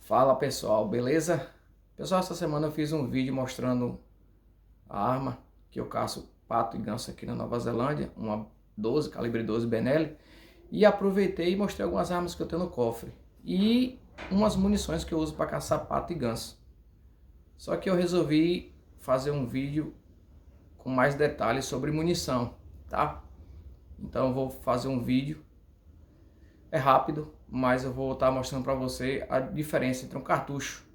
Fala pessoal, beleza? Pessoal, essa semana eu fiz um vídeo mostrando a arma que eu caço pato e ganso aqui na Nova Zelândia, uma 12, calibre 12 Benelli, e aproveitei e mostrei algumas armas que eu tenho no cofre e umas munições que eu uso para caçar pato e ganso. Só que eu resolvi fazer um vídeo com mais detalhes sobre munição, tá? Então eu vou fazer um vídeo, é rápido, mas eu vou estar mostrando para você a diferença entre um cartucho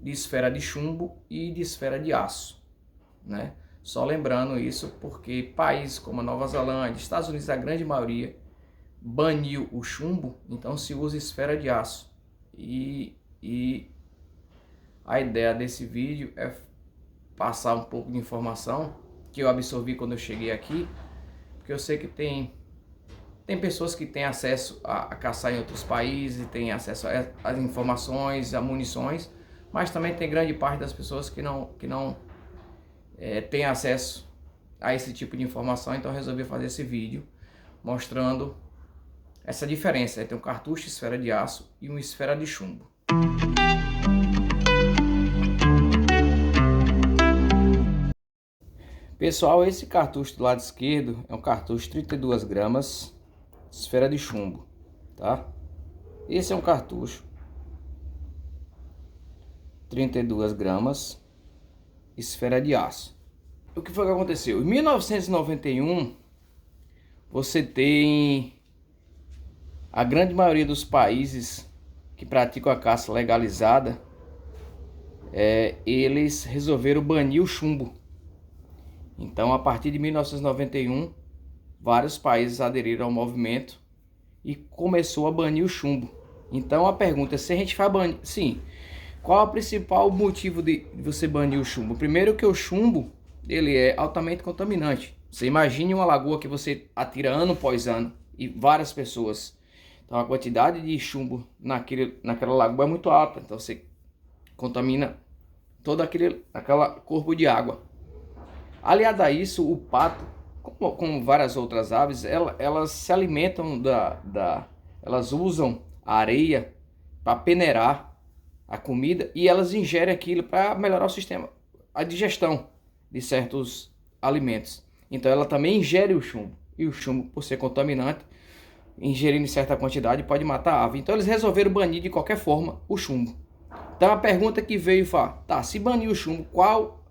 de esfera de chumbo e de esfera de aço, né? Só lembrando isso porque países como a Nova Zelândia, Estados Unidos, a grande maioria baniu o chumbo, então se usa esfera de aço. E a ideia desse vídeo é passar um pouco de informação que eu absorvi quando eu cheguei aqui, porque eu sei que tem pessoas que têm acesso a caçar em outros países, têm acesso às informações, a munições, mas também tem grande parte das pessoas que não tem acesso a esse tipo de informação. Então eu resolvi fazer esse vídeo mostrando essa diferença entre um cartucho esfera de aço e uma esfera de chumbo. Pessoal, esse cartucho do lado esquerdo é um cartucho 32 gramas, esfera de chumbo, tá? Esse é um cartucho 32 gramas, esfera de aço. O que foi que aconteceu? Em 1991, você tem a grande maioria dos países que praticam a caça legalizada, eles resolveram banir o chumbo. Então, a partir de 1991, vários países aderiram ao movimento e começou a banir o chumbo. Então, a pergunta é se a gente vai banir... Sim. Qual é o principal motivo de você banir o chumbo? Primeiro que o chumbo, ele é altamente contaminante. Você imagine uma lagoa que você atira ano após ano e várias pessoas. Então a quantidade de chumbo naquela lagoa é muito alta. Então você contamina todo aquela corpo de água. Aliado a isso, o pato, como várias outras aves, elas se alimentam elas usam a areia para peneirar a comida e elas ingerem aquilo para melhorar o sistema, a digestão de certos alimentos. Então ela também ingere o chumbo. E o chumbo, por ser contaminante, ingerindo em certa quantidade, pode matar a ave. Então eles resolveram banir de qualquer forma o chumbo. Então a pergunta que veio foi: tá, se banir o chumbo, qual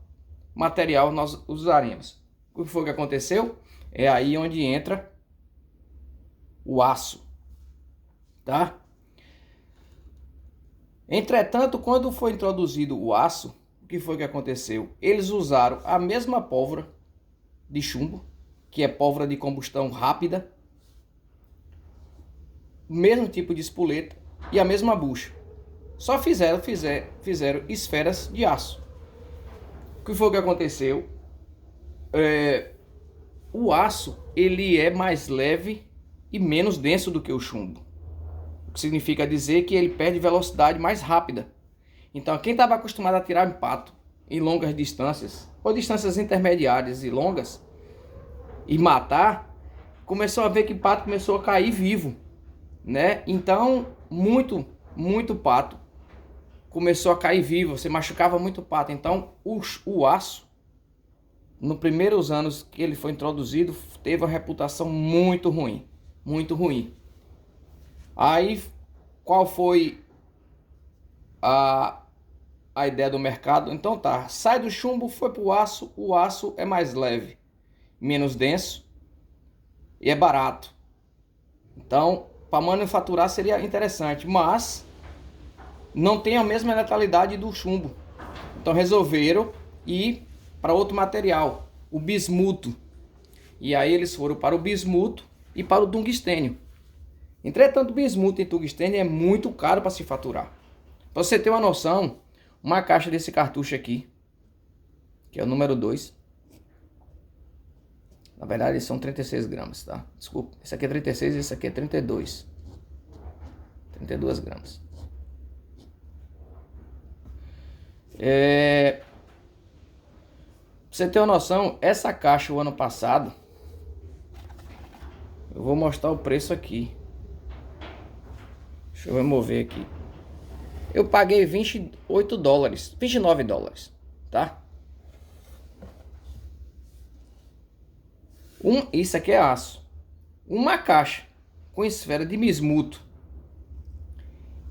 material nós usaremos? O que foi que aconteceu? É aí onde entra o aço, tá? Entretanto, quando foi introduzido o aço, o que foi que aconteceu? Eles usaram a mesma pólvora de chumbo, que é pólvora de combustão rápida, o mesmo tipo de espoleta e a mesma bucha. Só fizeram esferas de aço. O que foi que aconteceu? O aço, ele é mais leve e menos denso do que o chumbo. O que significa dizer que ele perde velocidade mais rápida. Então, quem estava acostumado a atirar em pato em longas distâncias, ou distâncias intermediárias e longas, e matar, começou a ver que pato começou a cair vivo, né? Então, muito pato começou a cair vivo, você machucava muito pato. Então, o aço, nos primeiros anos que ele foi introduzido, teve uma reputação muito ruim, muito ruim. Aí, qual foi a ideia do mercado? Então tá, sai do chumbo, foi pro aço. O aço é mais leve, menos denso e é barato. Então, para manufaturar seria interessante, mas não tem a mesma letalidade do chumbo. Então resolveram ir para outro material, o bismuto. E aí eles foram para o bismuto e para o tungstênio. Entretanto, bismuto e tungstênio é muito caro para se faturar. Para você ter uma noção, uma caixa desse cartucho aqui, que é o número 2. Na verdade, são 36 gramas, tá? Desculpa, esse aqui é 36 e esse aqui é 32. 32 gramas. Pra você ter uma noção, essa caixa o ano passado, eu vou mostrar o preço aqui. Deixa eu remover aqui. Eu paguei 28 dólares, 29 dólares, tá? Isso aqui é aço. Uma caixa com esfera de bismuto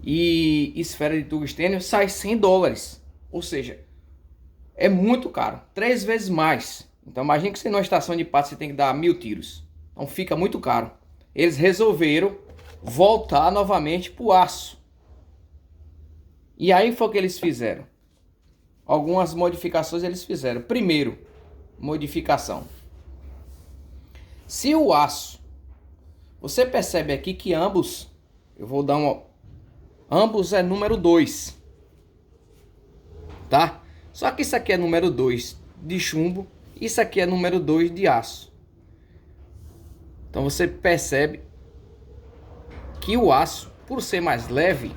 e esfera de tungstênio sai 100 dólares. Ou seja, é muito caro, 3 vezes mais. Então imagine que você numa estação de pato você tem que dar 1000 tiros. Então fica muito caro. Eles resolveram voltar novamente para o aço. E aí foi o que eles fizeram. Algumas modificações eles fizeram. Primeiro, modificação. Se o aço, você percebe aqui que ambos, eu vou dar uma, ambos é número 2, tá? Só que isso aqui é número 2 de chumbo, isso aqui é número 2 de aço. Então você percebe que o aço, por ser mais leve,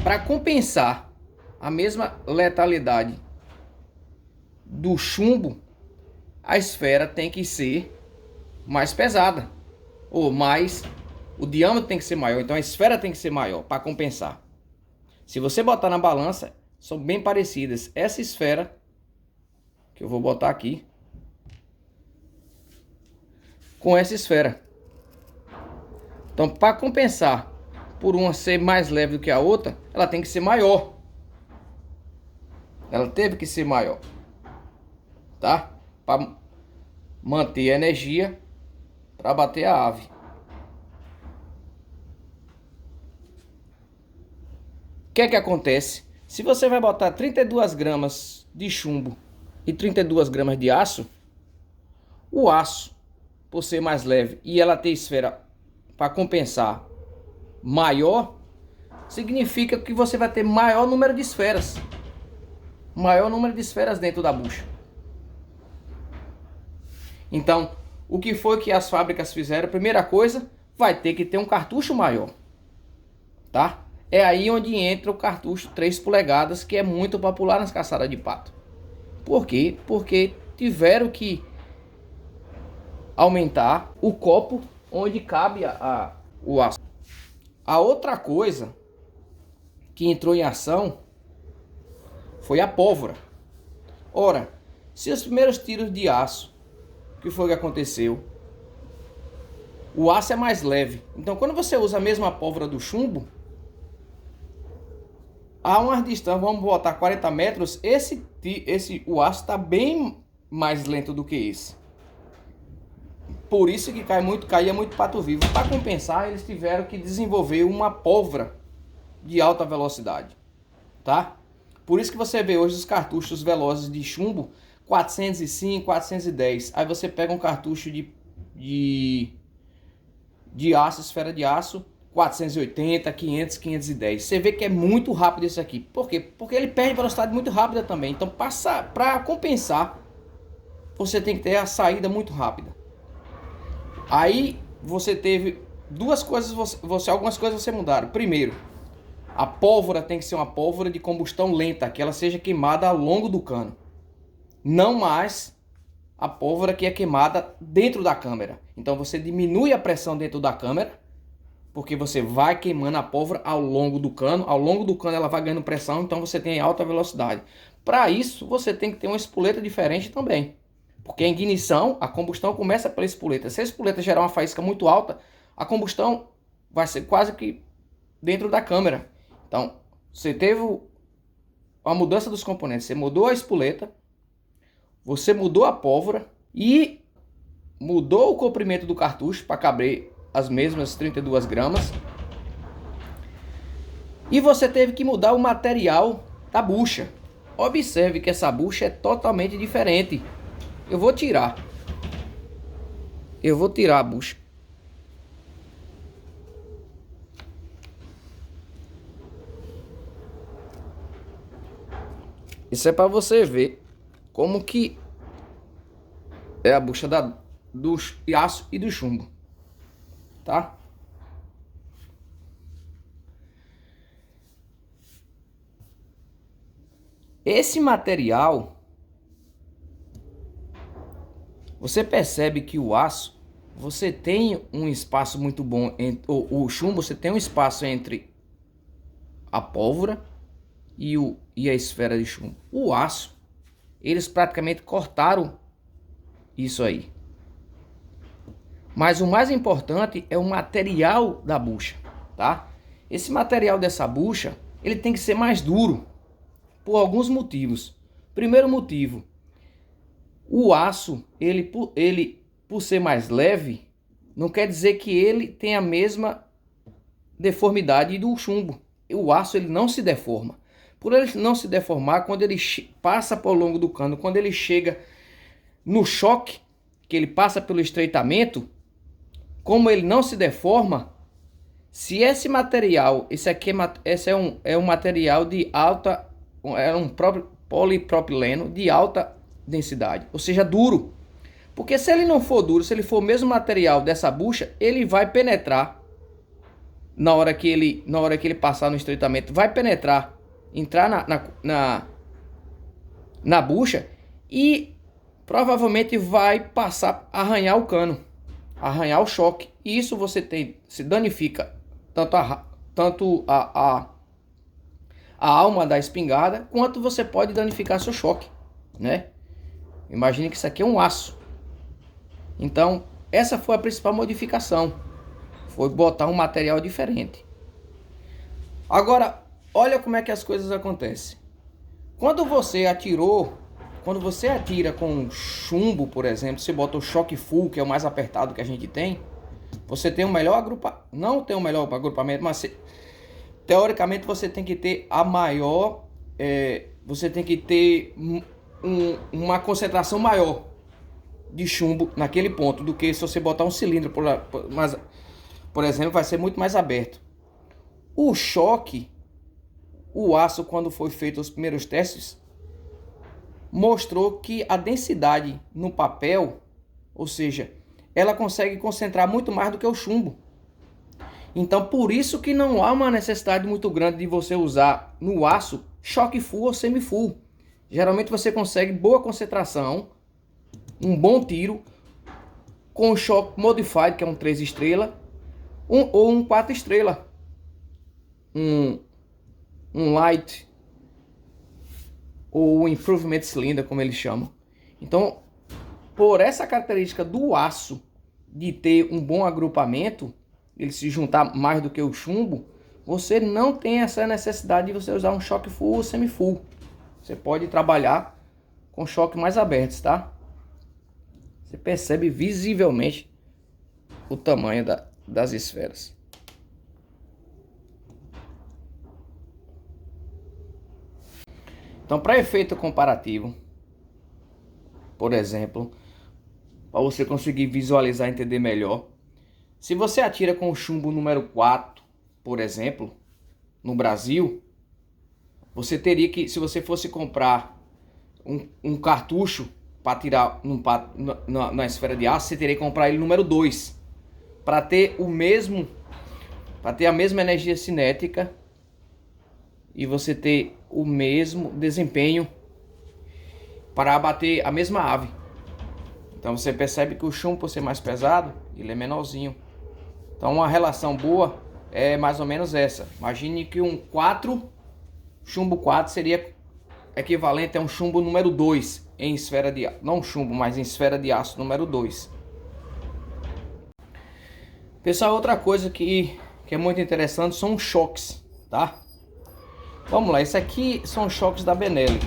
para compensar a mesma letalidade do chumbo, a esfera tem que ser mais pesada, ou mais, o diâmetro tem que ser maior, então a esfera tem que ser maior para compensar. Se você botar na balança, são bem parecidas. Essa esfera que eu vou botar aqui com essa esfera. Então, para compensar por uma ser mais leve do que a outra, ela tem que ser maior. Ela teve que ser maior, tá? Para manter a energia para bater a ave. O que é que acontece? Se você vai botar 32 gramas de chumbo e 32 gramas de aço, o aço, por ser mais leve e ela ter esfera para compensar maior, significa que você vai ter maior número de esferas. Maior número de esferas dentro da bucha. Então, o que foi que as fábricas fizeram? Primeira coisa, vai ter que ter um cartucho maior, tá? É aí onde entra o cartucho 3 polegadas, que é muito popular nas caçadas de pato. Por quê? Porque tiveram que aumentar o copo onde cabe o aço. A outra coisa que entrou em ação foi a pólvora. Ora, se os primeiros tiros de aço, o que foi que aconteceu? O aço é mais leve. Então, quando você usa a mesma pólvora do chumbo, a uma distância, vamos botar 40 metros, o aço está bem mais lento do que esse. Por isso que caía muito pato vivo. Para compensar, eles tiveram que desenvolver uma pólvora de alta velocidade, tá? Por isso que você vê hoje os cartuchos velozes de chumbo 405, 410. Aí você pega um cartucho de aço, esfera de aço, 480, 500, 510. Você vê que é muito rápido isso aqui. Por quê? Porque ele perde velocidade muito rápida também. Então, para compensar, você tem que ter a saída muito rápida. Aí você teve duas coisas, algumas coisas você mudaram. Primeiro, a pólvora tem que ser uma pólvora de combustão lenta, que ela seja queimada ao longo do cano. Não mais a pólvora que é queimada dentro da câmera. Então você diminui a pressão dentro da câmera, porque você vai queimando a pólvora ao longo do cano. Ao longo do cano ela vai ganhando pressão, então você tem alta velocidade. Para isso você tem que ter uma espoleta diferente também. Porque a ignição, a combustão começa pela espoleta. Se a espoleta gerar uma faísca muito alta, a combustão vai ser quase que dentro da câmera. Então, você teve a mudança dos componentes. Você mudou a espoleta, você mudou a pólvora e mudou o comprimento do cartucho para caber as mesmas 32 gramas. E você teve que mudar o material da bucha. Observe que essa bucha é totalmente diferente. Eu vou tirar a bucha. Isso é para você ver como que é a bucha do aço e do chumbo, tá? Esse material, você percebe que o aço, você tem um espaço muito bom, o chumbo, você tem um espaço entre a pólvora e a esfera de chumbo. O aço, eles praticamente cortaram isso aí. Mas o mais importante é o material da bucha, tá? Esse material dessa bucha, ele tem que ser mais duro por alguns motivos. Primeiro motivo, o aço, ele por ser mais leve, não quer dizer que ele tem a mesma deformidade do chumbo. O aço, ele não se deforma. Por ele não se deformar, quando ele passa por longo do cano, quando ele chega no choque, que ele passa pelo estreitamento, como ele não se deforma, se esse material, esse é um material de alta, é um polipropileno de alta densidade, ou seja, duro. Porque se ele não for duro, se ele for o mesmo material dessa bucha, ele vai penetrar na hora que ele passar no estreitamento, vai penetrar, entrar na bucha e provavelmente vai passar, arranhar o cano, arranhar o choque. E isso se danifica tanto a alma da espingarda, quanto você pode danificar seu choque, né? Imagine que isso aqui é um aço. Então, essa foi a principal modificação. Foi botar um material diferente. Agora, olha como é que as coisas acontecem. Quando você atira com chumbo, por exemplo, você bota o choque full, que é o mais apertado que a gente tem, você tem o melhor agrupamento, não tem o melhor agrupamento, mas teoricamente você tem que ter a maior, você tem que ter uma concentração maior de chumbo naquele ponto do que se você botar um cilindro, por exemplo, vai ser muito mais aberto. O choque, o aço, quando foi feito os primeiros testes, mostrou que a densidade no papel, ou seja, ela consegue concentrar muito mais do que o chumbo. Então, por isso que não há uma necessidade muito grande de você usar no aço choque full ou semi-full. Geralmente você consegue boa concentração, um bom tiro, com o choque modified, que é um 3 estrelas, ou um 4 estrelas. Um light ou improvement cylinder, como eles chamam. Então, por essa característica do aço de ter um bom agrupamento, ele se juntar mais do que o chumbo, você não tem essa necessidade de você usar um choque full ou semi-full. Você pode trabalhar com choque mais abertos, tá? Você percebe visivelmente o tamanho das esferas. Então, para efeito comparativo, por exemplo, para você conseguir visualizar e entender melhor, se você atira com o chumbo número 4, por exemplo, no Brasil, você teria que, se você fosse comprar um cartucho para tirar na esfera de aço, você teria que comprar ele número 2, para ter a mesma energia cinética e você ter o mesmo desempenho para abater a mesma ave. Então você percebe que o chumbo, por ser mais pesado, ele é menorzinho. Então uma relação boa é mais ou menos essa. Imagine que chumbo 4 seria equivalente a um chumbo número 2 em esfera de aço. Não chumbo, mas em esfera de aço número 2. Pessoal, outra coisa que é muito interessante são os choques, tá? Vamos lá, esse aqui são os choques da Benelli.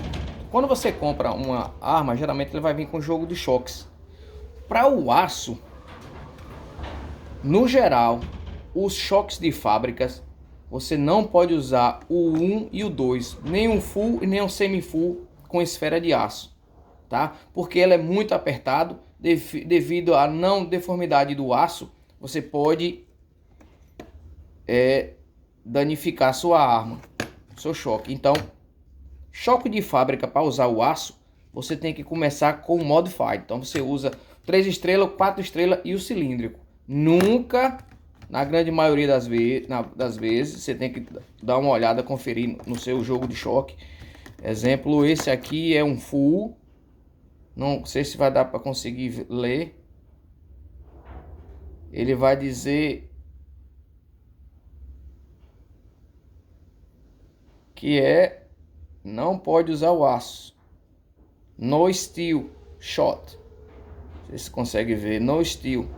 Quando você compra uma arma, geralmente ele vai vir com jogo de choques. Para o aço, no geral, os choques de fábricas, você não pode usar o 1 e o 2, nem um full e nem um semi-full com esfera de aço, tá? Porque ele é muito apertado, devido à não deformidade do aço, você pode danificar sua arma, seu choque. Então, choque de fábrica para usar o aço, você tem que começar com o modified. Então você usa 3 estrelas, 4 estrelas e o cilíndrico. Nunca, na grande maioria das vezes, você tem que dar uma olhada, conferir no seu jogo de choque. Exemplo, esse aqui é um full. Não sei se vai dar para conseguir ler. Ele vai dizer que é não pode usar o aço. No steel shot. Vocês conseguem ver, no steel.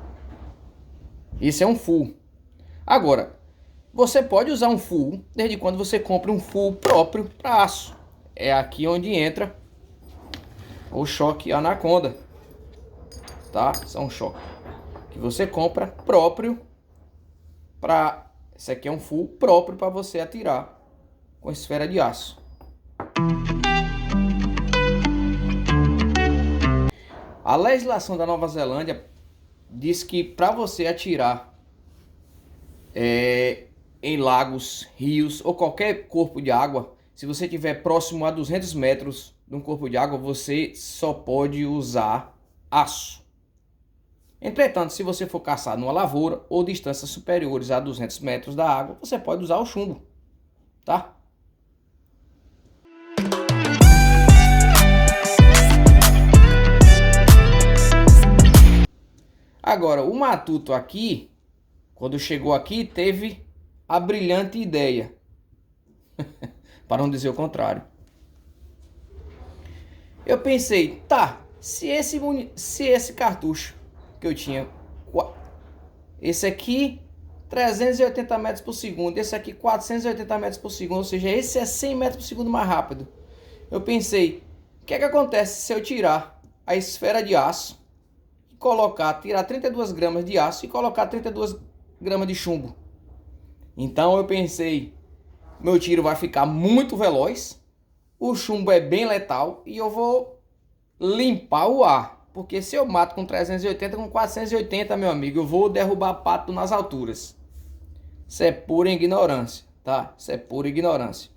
Isso é um full. Agora, você pode usar um full desde quando você compra um full próprio para aço. É aqui onde entra o choque Anaconda, tá? São um choque que você compra próprio para... Esse aqui é um full próprio para você atirar com esfera de aço. A legislação da Nova Zelândia diz que para você atirar em lagos, rios ou qualquer corpo de água, se você estiver próximo a 200 metros de um corpo de água, você só pode usar aço. Entretanto, se você for caçar numa lavoura ou distâncias superiores a 200 metros da água, você pode usar o chumbo, tá? Agora, o matuto aqui, quando chegou aqui, teve a brilhante ideia, para não dizer o contrário. Eu pensei, tá, se esse cartucho que eu tinha, esse aqui 380 metros por segundo, esse aqui 480 metros por segundo, ou seja, esse é 100 metros por segundo mais rápido. Eu pensei, o que é que acontece se eu tirar a esfera de aço e tirar 32 gramas de aço e colocar 32 gramas de chumbo? Então eu pensei, meu tiro vai ficar muito veloz, o chumbo é bem letal e eu vou limpar o ar. Porque se eu mato com 380, com 480, meu amigo, eu vou derrubar pato nas alturas. Isso é pura ignorância, tá? Isso é pura ignorância.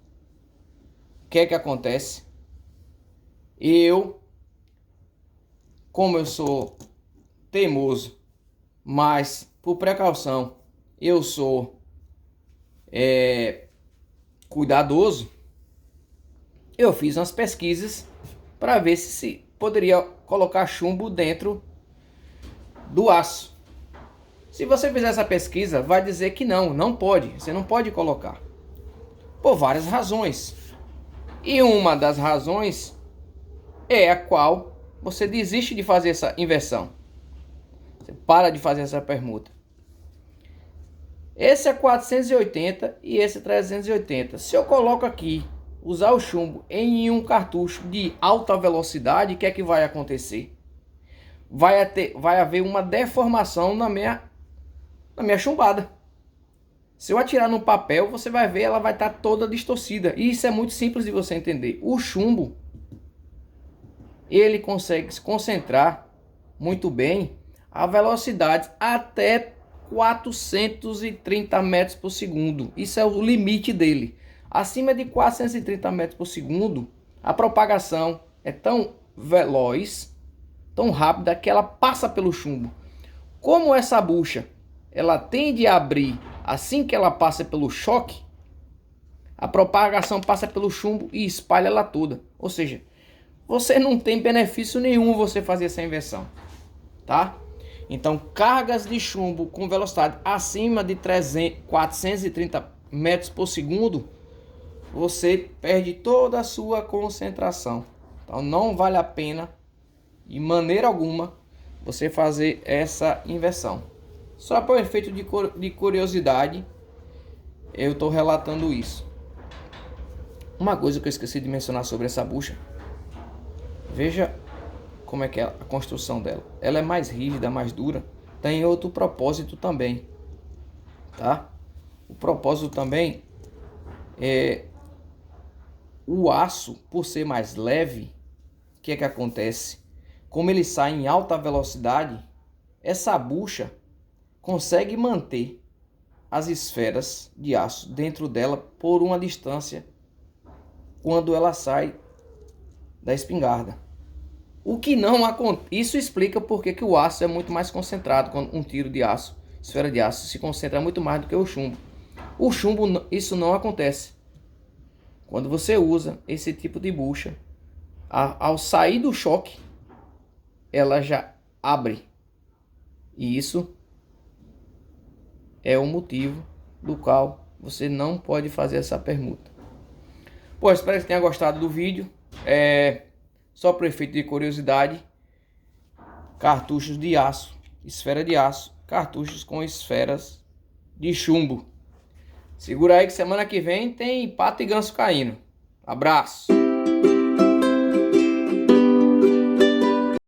O que é que acontece? Como eu sou teimoso, mas por precaução, eu sou cuidadoso, eu fiz umas pesquisas para ver se poderia colocar chumbo dentro do aço. Se você fizer essa pesquisa, vai dizer que não pode. Você não pode colocar. Por várias razões. E uma das razões é a qual você desiste de fazer essa inversão. Você para de fazer essa permuta. Esse é 480 e esse é 380. Se eu coloco aqui, usar o chumbo em um cartucho de alta velocidade, o que é que vai acontecer? Vai haver uma deformação na minha chumbada. Se eu atirar no papel, você vai ver, ela vai estar toda distorcida. E isso é muito simples de você entender. O chumbo, ele consegue se concentrar muito bem a velocidade até 430 metros por segundo. Isso é o limite dele. Acima de 430 metros por segundo, a propagação é tão veloz, tão rápida, que ela passa pelo chumbo. Como essa bucha, ela tende a abrir assim que ela passa pelo choque, a propagação passa pelo chumbo e espalha ela toda. Ou seja, você não tem benefício nenhum você fazer essa inversão, tá? Então, cargas de chumbo com velocidade acima de 430 metros por segundo, você perde toda a sua concentração. Então não vale a pena, de maneira alguma, você fazer essa inversão. Só por efeito de curiosidade, eu estou relatando isso. Uma coisa que eu esqueci de mencionar sobre essa bucha. Veja como é que é a construção dela. Ela é mais rígida, mais dura. Tem outro propósito também, tá? O propósito também é o aço, por ser mais leve. O que é que acontece? Como ele sai em alta velocidade, essa bucha consegue manter as esferas de aço dentro dela por uma distância quando ela sai da espingarda. O que não acontece, isso explica porque que o aço é muito mais concentrado. Quando um tiro de aço, esfera de aço, se concentra muito mais do que o chumbo. O chumbo, isso não acontece. Quando você usa esse tipo de bucha, ao sair do choque, ela já abre. E isso é o motivo do qual você não pode fazer essa permuta. Pô, espero que tenha gostado do vídeo. Só por efeito de curiosidade, cartuchos de aço, esfera de aço, cartuchos com esferas de chumbo. Segura aí que semana que vem tem pato e ganso caindo. Abraço!